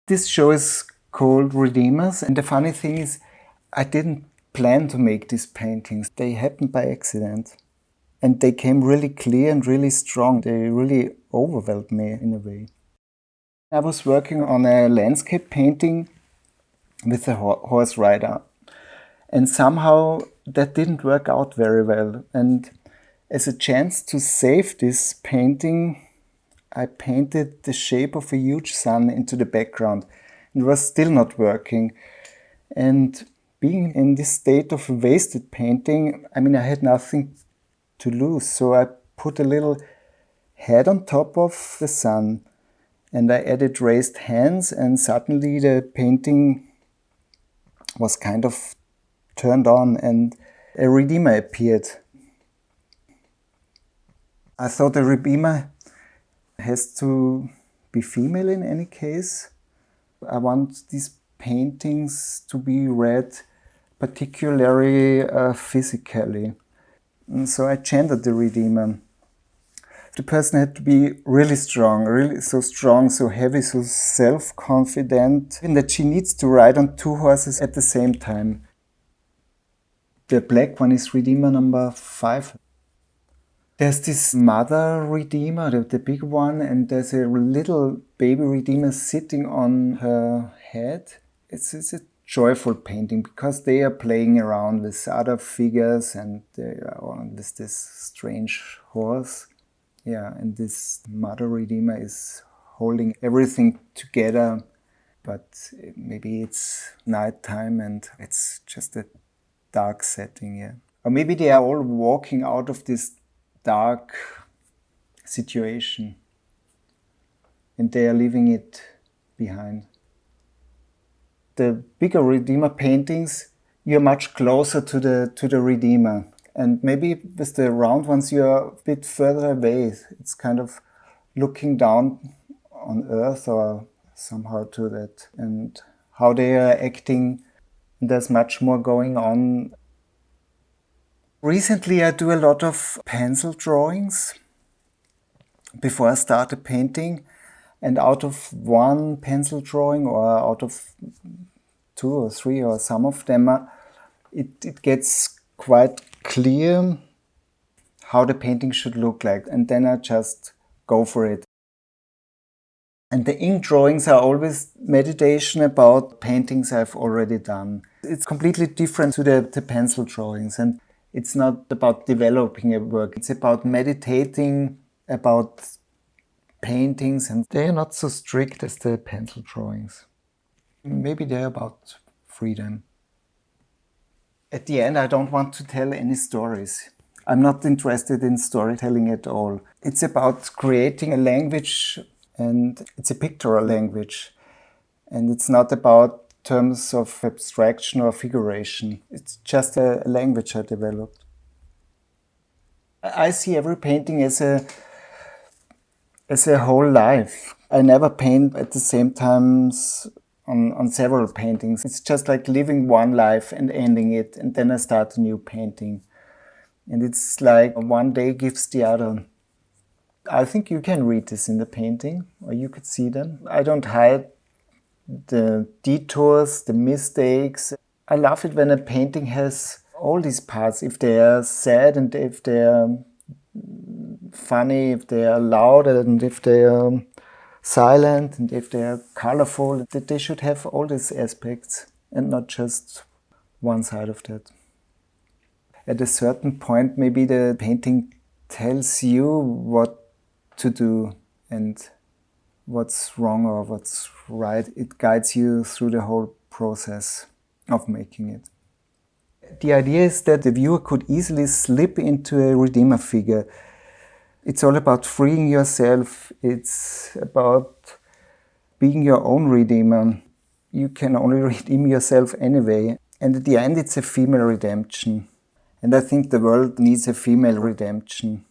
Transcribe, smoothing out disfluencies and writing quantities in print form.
This show is called Redeemers, and the funny thing is, I didn't plan to make these paintings. They happened by accident. And they came really clear and really strong. They really overwhelmed me in a way. I was working on a landscape painting with a horse rider. And somehow that didn't work out very well. And as a chance to save this painting, I painted the shape of a huge sun into the background. It was still not working. And being in this state of a wasted painting, I had nothing to lose. So I put a little head on top of the sun and I added raised hands, and suddenly the painting was kind of turned on and a redeemer appeared. I thought a redeemer has to be female in any case. I want these paintings to be read particularly physically. And so I gendered the redeemer. The person had to be really strong, really so strong, so heavy, so self-confident, and that she needs to ride on two horses at the same time. The black one is redeemer number 5. There's this mother redeemer, the big one, and there's a little baby redeemer sitting on her head. It's a joyful painting because they are playing around with other figures and they are on this strange horse. Yeah, and this mother redeemer is holding everything together, but maybe it's nighttime and it's just a dark setting, yeah. Or maybe they are all walking out of this dark situation and they are leaving it behind. The bigger redeemer paintings, you're much closer to the redeemer. And maybe with the round ones, you're a bit further away. It's kind of looking down on earth or somehow to that. And how they are acting, there's much more going on. Recently, I do a lot of pencil drawings before I start a painting. And out of one pencil drawing or out of 2 or 3 or some of them, it gets quite clear how the painting should look like, and then I just go for it. And the ink drawings are always meditation about paintings I've already done. It's completely different to the pencil drawings, and it's not about developing a work. It's about meditating about paintings, and they're not so strict as the pencil drawings. Maybe they're about freedom. At the end, I don't want to tell any stories. I'm not interested in storytelling at all. It's about creating a language, and it's a pictorial language. And it's not about terms of abstraction or figuration. It's just a language I developed. I see every painting as a whole life. I never paint at the same time on several paintings. It's just like living one life and ending it, and then I start a new painting. And it's like one day gives the other. I think you can read this in the painting, or you could see them. I don't hide the detours, the mistakes. I love it when a painting has all these parts, if they are sad and if they are funny, if they are loud and if they are silent and if they are colorful, that they should have all these aspects and not just one side of that. At a certain point, maybe the painting tells you what to do and what's wrong or what's right. It guides you through the whole process of making it. The idea is that the viewer could easily slip into a redeemer figure. It's all about freeing yourself. It's about being your own redeemer. You can only redeem yourself anyway. And at the end, it's a female redemption. And I think the world needs a female redemption.